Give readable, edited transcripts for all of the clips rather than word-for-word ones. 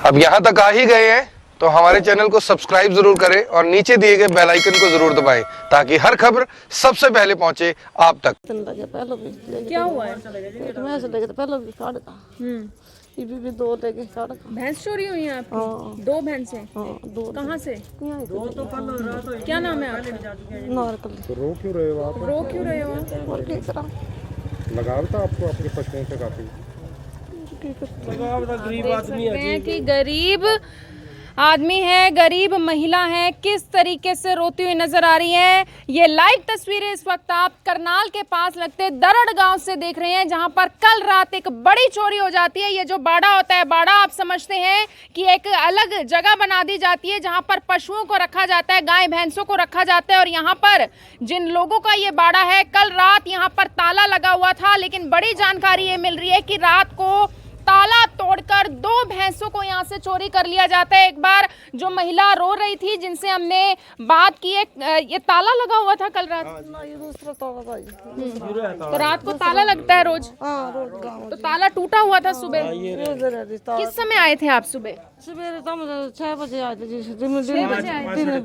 अब यहाँ तक आ ही गए हैं तो हमारे चैनल को सब्सक्राइब जरूर करें और नीचे दिए गए बेल आइकन को जरूर दबाएं ताकि हर खबर सबसे पहले पहुंचे आप तक। क्या हुआ है? दो लेके भैंस चोरी हुई है आपकी? दो भैंसें? कहाँ से? क्या नाम है आपका? रो क्यों रहे हो आप? रो क्यों रहे हो आप? लगाव था आपको अपने पशुओं से काफी? गरीब आदमी है कि गरीब आदमी है, गरीब महिला है, किस तरीके से रोती हुई नजर आ रही है। ये लाइव तस्वीरें इस वक्त आप करनाल के पास लगते दरड़ गांव से देख रहे हैं, जहां पर कल रात एक बड़ी चोरी हो जाती है। ये जो बाड़ा होता है, बाड़ा आप समझते हैं कि एक अलग जगह बना दी जाती है जहां पर पशुओं को रखा जाता है, गाय भैंसों को रखा जाता है। और यहाँ पर जिन लोगों का ये बाड़ा है, कल रात यहाँ पर ताला लगा हुआ था, लेकिन बड़ी जानकारी ये मिल रही है कि रात को ताला तोड़कर दो भैंसों को यहाँ से चोरी कर लिया जाता है। एक बार जो महिला रो रही थी जिनसे हमने बात की, ये ताला लगा हुआ था कल रात। तो रात को ताला लगता है रोज? तो ताला टूटा हुआ था सुबह? किस समय आए थे आप? सुबह 6 बजे आए थे जी। 6 बजे आए थे?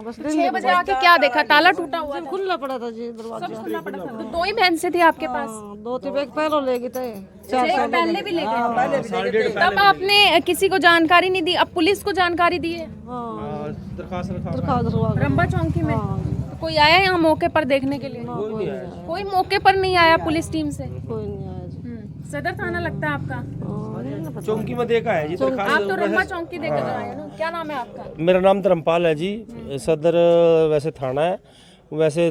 बस 6 बजे आके क्या देखा? ताला टूटा हुआ था? खुला पड़ा था जी दरवाजा। सब खुला पड़ा था। तो दो ही भैंसे थी आपके पास? 2 बैग पहले ले गए थे, 4 एक पहले भी ले गए। तब आपने किसी को जानकारी नहीं दी? अब पुलिस को जानकारी दी है? दरखास्त रंबा चौकी में? तो कोई आया यहाँ मौके पर देखने के लिए? कोई मौके पर नहीं आया पुलिस टीम से? कोई नहीं आया जी। सदर थाना लगता है आपका? चौकी में देखा है जी। आप तो रंबा चौकी देख कर आए ना। क्या नाम है आपका? मेरा नाम धर्मपाल है जी। सदर वैसे थाना है, वैसे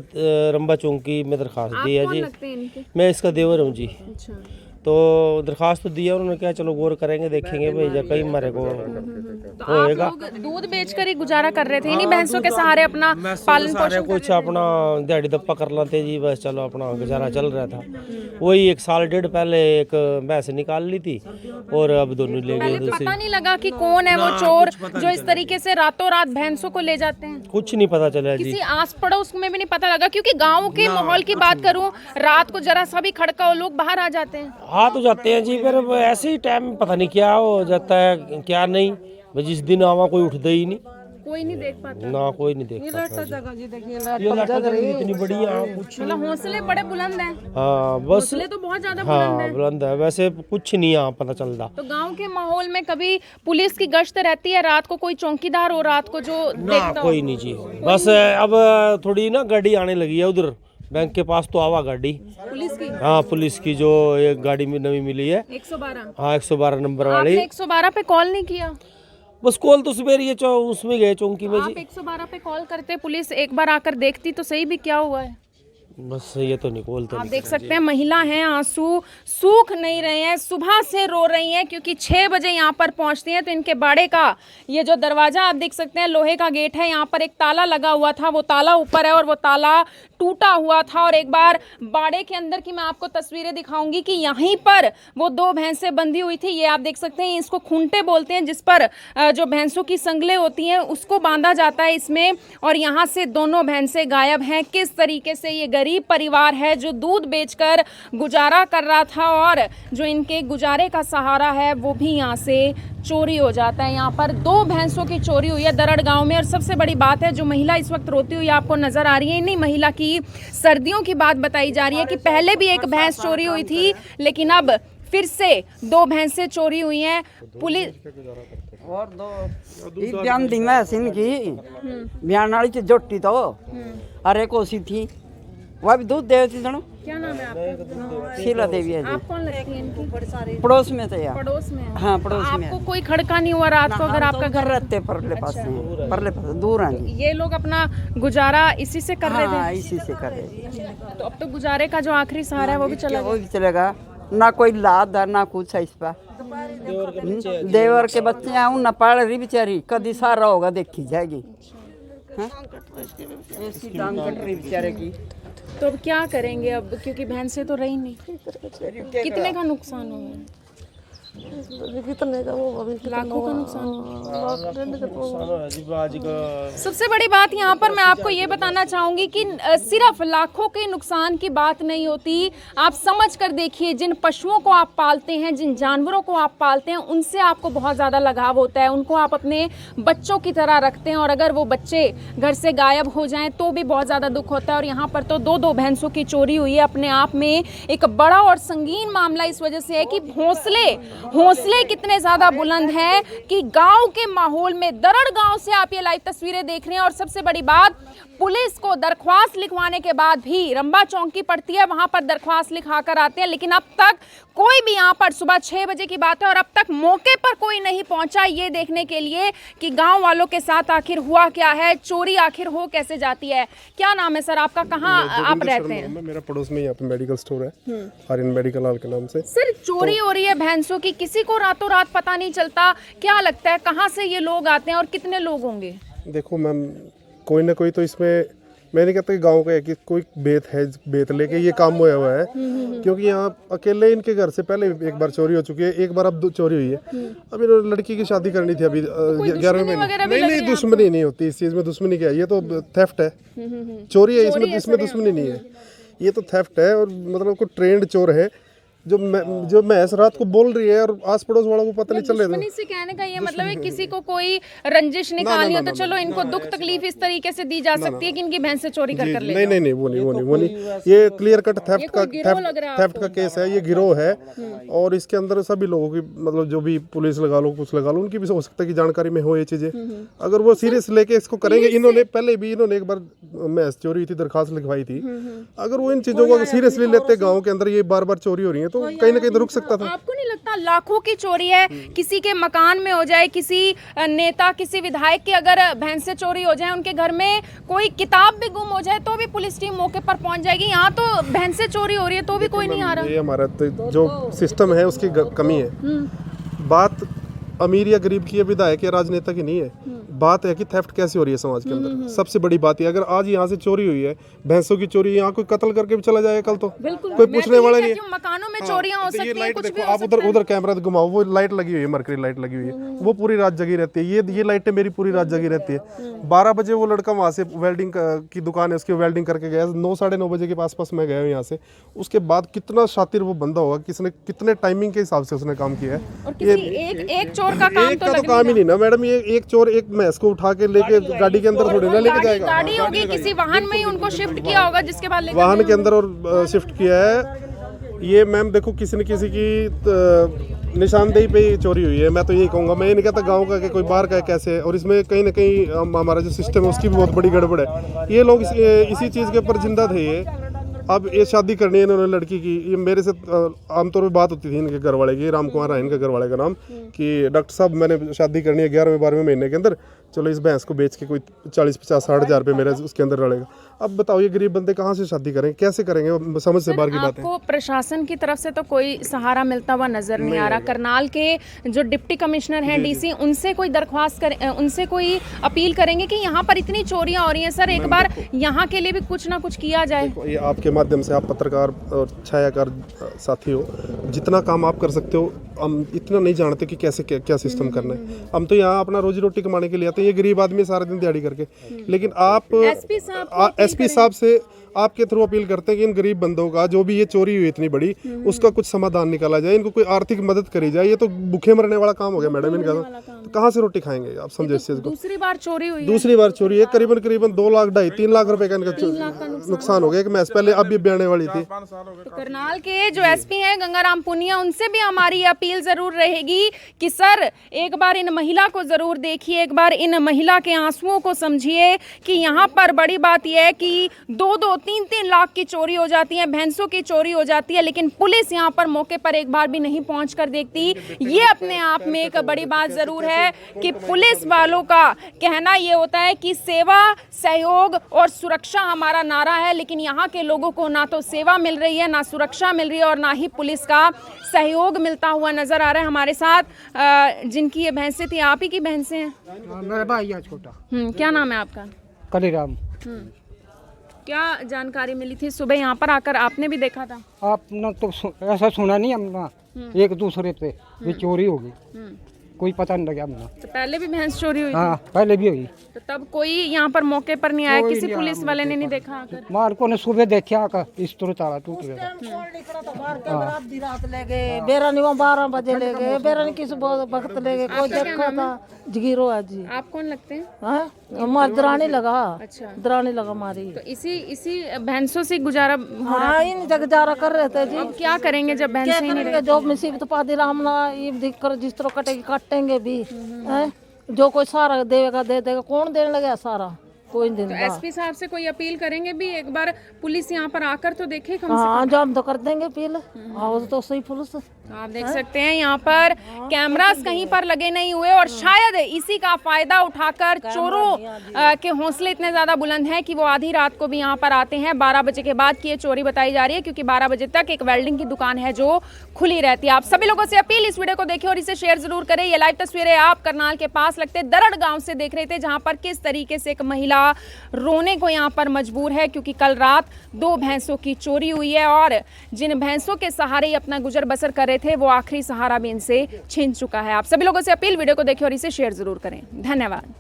रंबा चौकी में दरखास्त दी है जी। लगते हैं इनके? मैं इसका देवर हूँ जी। अच्छा। तो दरखास्त तो दिया उन्होंने, क्या चलो गौर करेंगे, देखेंगे भाई जब कहीं हमारे को तो आप लोग दूध बेचकर ही गुजारा कर रहे थे इन्हीं भैंसों के सहारे अपना पालन पोषण? कुछ अपना दिहाड़ी दप्पा कर लेते जी, बस चलो अपना गुजारा चल रहा था। वही 1 साल डेढ़ पहले एक भैंस निकाल ली थी और अब दोनों ले गए। पता नहीं लगा कि कौन है वो चोर जो इस तरीके से रातों रात भैंसों को ले जाते हैं? कुछ नहीं पता चला जी। किसी आस पड़ोस में भी नहीं पता लगा? क्योंकि गांव के माहौल की बात करूं, रात को जरा सा भी खड़का हो लोग बाहर आ जाते हैं। हाँ तो जाते हैं जी, फिर ऐसे ही टाइम पता नहीं क्या हो जाता है क्या नहीं। जिस दिन आवा कोई उठता ही नहीं, कोई नहीं देख पाता ना कोई नहीं देख पाता। जगह जी देखिए ये लाटा जगह इतनी बड़ी यहाँ कुछ मतलब हौसले बड़े बुलंद हैं। हाँ बस हौसले तो बहुत ज्यादा बुलंद हाँ हैं। बुलंद है, वैसे कुछ नहीं यहाँ पता चलता। तो गांव के माहौल में कभी पुलिस की गश्त रहती है रात को? कोई चौकीदार हो रात को जो ना देखता हो? कोई नहीं जी। बस अब थोड़ी ना गाड़ी आने लगी है उधर बैंक के पास, तो आवा गाड़ी पुलिस की? हाँ पुलिस की जो एक गाड़ी में नवी मिली है। 112? हाँ 112 नंबर वाली। आपने 112 पे कॉल नहीं किया? बस कॉल तो सुबह ये उसमें गए चौकी में आप जी। 112 पे कॉल करते, पुलिस एक बार आकर देखती तो सही भी क्या हुआ है। बस ये तो नहीं कॉल तो आप देख सकते हैं महिला हैं, आंसू सूख नहीं रहे हैं, सुबह से रो रही हैं क्योंकि 6 बजे यहाँ पर पहुँचती हैं तो इनके बाड़े का ये जो दरवाज़ा आप देख सकते हैं लोहे का गेट है, यहाँ पर एक ताला लगा हुआ था, वो ताला ऊपर है और वो ताला टूटा हुआ था। और एक बार बाड़े के अंदर की मैं आपको तस्वीरें दिखाऊंगी कि यहीं पर वो 2 भैंसें बंधी हुई थी। ये आप देख सकते हैं, इसको खूंटे बोलते हैं, जिस पर जो भैंसों की संगलें होती हैं उसको बांधा जाता है इसमें। और यहाँ से दोनों भैंसें गायब हैं। किस तरीके से ये गरीब परिवार है जो दूध बेचकर गुजारा कर रहा था और जो इनके गुजारे का सहारा है वो भी यहाँ से चोरी हो जाता है। यहाँ पर 2 भैंसों की चोरी हुई है दरड़ गांव में। और सबसे बड़ी बात है, जो महिला इस वक्त रोती हुई आपको नजर आ रही है, इन्हीं महिला की सर्दियों की बात बताई जा रही है कि पहले भी एक भैंस चोरी हुई थी, लेकिन अब फिर से 2 भैंसें चोरी हुई हैं। पुलिस और 2 बयान दी मैं इनकी बयान वाली च जोटी तो अरे कोसी थी वह भी दूध दे थी। सुनो क्या नाम है आपका? शीला देवी है जी। आप कौन लगती हैं इनकी? पड़ोस में थे यार। पड़ोस में? हाँ पड़ोस में। आपको कोई खड़का नहीं हुआ रात को अगर आपका घर? रहते परले पास में, परले पास दूर हैं जी। ये लोग अपना गुजारा इसी से कर रहे हाँ थे? इसी से कर रहे। तो अब तो गुजारे का जो आखिरी सहारा है वो भी चला वो गया। भी चलेगा ना, कोई लाद है ना कुछ है इस पर। देवर के बच्चे हैं उन न पढ़ रही बेचारी, कभी सारा होगा देखी जाएगी। ऐसी टांग कट रही बेचारे की। तो अब क्या करेंगे अब, क्योंकि भैंसें तो रही नहीं। कितने का नुकसान हुआ? कितने का वो अभी लाखों का नुकसान। आज का सबसे बड़ी बात यहाँ पर मैं आपको ये बताना चाहूँगी कि सिर्फ लाखों के नुकसान की बात नहीं होती। आप समझ कर देखिए, जिन पशुओं को आप पालते हैं, जिन जानवरों को आप पालते हैं, उनसे आपको बहुत ज़्यादा लगाव होता है। उनको आप अपने बच्चों की तरह रखते हैं और अगर वो बच्चे घर से गायब हो जाएं तो भी बहुत ज़्यादा दुख होता है। और यहाँ पर तो दो भैंसों की चोरी हुई है। अपने आप में एक बड़ा और संगीन मामला इस वजह से है कि हौसले कितने ज़्यादा बुलंद हैं कि गांव के माहौल में, दरड़ गांव से आप ये लाइव तस्वीरें देख रहे हैं। और सबसे बड़ी बात, पुलिस को दरख्वास्त लिखवाने के बाद भी, रंबा चौकी पड़ती है, वहां पर दरख्वास्त लिखा कर आते हैं, लेकिन अब तक कोई भी यहाँ पर, सुबह 6 बजे की बात है और अब तक मौके पर कोई नहीं पहुंचा ये देखने के लिए कि गांव वालों के साथ आखिर हुआ क्या है, चोरी आखिर हो कैसे जाती है। क्या नाम है सर आपका, कहाँ आप रहते हैं? मेरा पड़ोस में यहाँ पे मेडिकल स्टोर है, आर्यन मेडिकल हॉल के नाम से। सर चोरी हो रही है भैंसों की, किसी को रातों रात पता नहीं चलता। क्या लगता है कहाँ से ये लोग आते हैं और कितने लोग होंगे? देखो मैम, कोई ना कोई तो इसमें, मैं नहीं कहता कि गांव का है कि कोई बेत है, बेत लेके ये काम हुआ है, क्योंकि यहाँ अकेले इनके घर से पहले एक बार चोरी हो चुकी है, एक बार अब चोरी हुई है। अब इन्होंने लड़की की शादी करनी थी अभी 11वें महीने। नहीं, दुश्मनी नहीं होती इस चीज़ में, दुश्मनी क्या है, ये तो थेफ्ट है, चोरी है, इसमें दुश्मनी नहीं है, ये तो थेफ्ट है। और मतलब कोई ट्रेंड चोर है जो महज रात को बोल रही है और आस पड़ोस वालों को पता नहीं चल रहा है। से कहने का ये मतलब है किसी को कोई रंजिश निकालनी हो तो चलो इनको दुख तकलीफ इस तरीके से दी जा सकती है कि इनकी भैंसें चोरी कर ले। नहीं, वो नहीं, ये क्लियर कट थेफ्ट का केस है, ये गिरोह है। और इसके अंदर सभी लोगों की, मतलब जो भी पुलिस लगा लो, कुछ लगा लो, उनकी भी हो सकता है कि जानकारी में हो ये चीजें। अगर वो सीरियस लेके इसको करेंगे, इन्होंने पहले भी एक बार महज चोरी हुई थी, दरखास्त लिखवाई थी, अगर वो इन चीजों को सीरियसली लेते, गाँव के अंदर ये बार बार चोरी हो रही है, तो कहीं ना कहीं तो रुक सकता था। आपको नहीं लगता लाखों की चोरी है, किसी के मकान में हो जाए, किसी नेता, किसी विधायक की अगर भैंसें चोरी हो जाए, उनके घर में कोई किताब भी गुम हो जाए तो भी पुलिस टीम मौके पर पहुंच जाएगी। यहाँ तो भैंसें चोरी हो रही है तो भी कोई नहीं आ रहा। ये हमारा जो सिस्टम है उसकी कमी है। बात अमीर या गरीब की, विधायक या राजनेता की नहीं है, बात है कि थेफ्ट कैसे हो रही है समाज के अंदर। सबसे बड़ी बात है, अगर आज यहाँ से चोरी हुई है, भैंसों की चोरी, यहाँ कोई कत्ल करके भी चला जाएगा कल तो कोई पूछने वाला नहीं है। मकानों में चोरियां हो सकती हैं, कुछ भी हो आप उधर कैमरा घुमाओ, वो लाइट लगी हुई है, मरकरी लाइट लगी हुई है, वो पूरी रात जगी रहती है। ये लाइटें मेरी पूरी रात जगी रहती है। 12 बजे वो लड़का वहाँ से वेल्डिंग की दुकान है उसकी, वेल्डिंग करके गया, 9 साढ़े 9 बजे के आसपास मैं गया यहाँ से। उसके बाद कितना शातिर वो बंदा होगा, किसने कितने टाइमिंग के हिसाब से उसने काम किया है। एक चोर का काम तो काम ही नहीं ना मैडम, ये एक चोर एक भैंस को उठा के लेके गाड़ी के अंदर थोड़ी ना लेके जाएगा। गाड़ी होगी, किसी वाहन में ही उनको शिफ्ट किया होगा, जिसके बाद वाहन के अंदर और शिफ्ट किया है। ये मैम देखो, किसी न किसी की निशानदेही पे ही चोरी हुई है। मैं तो यही कहूँगा, मैं ये नहीं कहता गांव का कि कोई बाहर का है कैसे है। और इसमें कहीं ना कहीं हमारा जो सिस्टम है उसकी भी बहुत बड़ी गड़बड़ है। ये लोग इसी चीज़ के ऊपर जिंदा थे। ये अब ये शादी करनी है इन्होंने लड़की की। ये मेरे से आमतौर पर बात होती थी इनके घर वाले की, राम कुमार है इनके घर वाले का नाम, कि डॉक्टर साहब मैंने शादी करनी है 11वें 12वें महीने के अंदर, चलो इस भैंस को बेच के कोई 40-50-60 हज़ार रुपये मेरे उसके अंदर रहेगा। अब बताओ ये गरीब बंदे कहाँ से शादी करेंगे, कैसे करेंगे, समझ से बाहर की बात है। आपको प्रशासन की तरफ से तो कोई सहारा मिलता हुआ नजर नहीं आ रहा। करनाल के जो डिप्टी कमिश्नर हैं, डीसी, उनसे कोई दरख्वास्त करें, उनसे कोई अपील करेंगे कि यहाँ पर इतनी चोरियां हो रही हैं, सर एक बार यहाँ के लिए भी कुछ ना कुछ किया जाए। ये आपके माध्यम से, आप पत्रकार और छायाकार साथी हो, जितना काम आप कर सकते हो। हम इतना नहीं जानते कि कैसे क्या सिस्टम करना है। हम तो यहाँ अपना रोजी रोटी कमाने के लिए आते हैं, ये गरीब आदमी सारा दिन दिहाड़ी करके। लेकिन आप एसपी साहब से आपके थ्रू अपील करते हैं कि इन गरीब बंदों का जो भी ये चोरी हुई इतनी बड़ी, उसका कुछ समाधान निकाला जाए, इनको कोई आर्थिक मदद करी जाए। ये तो भूखे मरने वाला काम हो गया मैडम इनका, तो कहाँ से रोटी खाएंगे आप, समझे इस चीज को। दूसरी बार चोरी हुई है, दूसरी बार चोरी है, करीबन 2 लाख 2.5-3 लाख रुपए का इनका नुकसान हो गया। एक मैच पहले अब भी ब्याने वाली थी। तो करनाल के जो एसपी हैं गंगाराम पुनिया, उनसे भी हमारी अपील जरूर रहेगी कि सर एक बार इन महिला को जरूर देखिए, एक बार इन महिला के आंसुओं को समझिए कि यहाँ पर बड़ी बात यह है कि 2-2, 3-3 लाख की चोरी हो जाती है, भैंसों की चोरी हो जाती है, लेकिन पुलिस यहाँ पर मौके पर एक बार भी नहीं पहुंचकर देखती। ये अपने आप में एक बड़ी बात जरूर है कि पुलिस वालों का कहना ये होता है कि सेवा, सहयोग और सुरक्षा हमारा नारा है, लेकिन यहाँ के लोगों को ना तो सेवा मिल रही है, ना सुरक्षा मिल रही है और ना ही पुलिस का सहयोग मिलता हुआ नजर आ रहा है। हमारे साथ जिनकी ये भैंसें थी, आप ही की भैंसें हैं? मेरा भाई है छोटा। क्या नाम है आपका? कलीराम। क्या जानकारी मिली थी सुबह यहाँ पर आकर? आपने भी देखा था? आपने तो ऐसा सुना नहीं हमने, एक दूसरे पे भी चोरी होगी, कोई पता नहीं लगा हमने। तो पहले भी भैंस चोरी हुई थी? हाँ पहले भी हुई। तो तब कोई यहाँ पर मौके पर नहीं आया? कोई किसी नहीं पुलिस आया वाले ने मौके नहीं पर। देखा आकर? मालको ने सुबह देखा आकर इस तरह ताला टूट गया था। आधी रात ले गए, बेरानी वहाँ 12 बजे ले गए, बेरानी किस वक्त ले गए, कोई देखा था। जगीरो है जी। आप कौन लगते हैं? हाँ हमारी दरानी लगा। अच्छा। दरानी लगा हमारी। तो इसी भैंसों से गुजारा हो रहा हाँ इन गुजारा कर रहे थे जी। है? अब क्या करेंगे जब भैंस क्या ही नहीं करेंगे? जो मुसीबत पा दी रामना ये दिख कर जिस तरह कटेगी काटेंगे भी हैं। जो कोई सारा देगा दे देगा, कौन देने लगा सारा? कोई नहीं तो देगा। एसपी साहब से कोई अपील करेंगे भी, एक बार पुलिस यहाँ पर आकर तो देखे कम से हाँ जो हम तो कर देंगे अपील। आओ तो सही पुलिस। कम। आप देख सकते हैं यहाँ पर कैमरास कहीं पर लगे नहीं हुए और शायद इसी का फायदा उठाकर चोरों के हौसले इतने ज्यादा बुलंद हैं कि वो आधी रात को भी यहाँ पर आते हैं। 12 बजे के बाद की ये चोरी बताई जा रही है, क्योंकि 12 बजे तक एक वेल्डिंग की दुकान है जो खुली रहती है। आप सभी लोगों से अपील, इस वीडियो को देखें और इसे शेयर जरूर करें। ये लाइव तस्वीरें आप करनाल के पास लगते दरड़ गांव से देख रहे थे, जहां पर किस तरीके से एक महिला रोने को यहाँ पर मजबूर है, क्योंकि कल रात 2 भैंसों की चोरी हुई है और जिन भैंसों के सहारे अपना गुजर बसर कर रहे थे वो आखिरी सहारा भी इनसे छिन चुका है। आप सभी लोगों से अपील, वीडियो को देखें और इसे शेयर जरूर करें। धन्यवाद।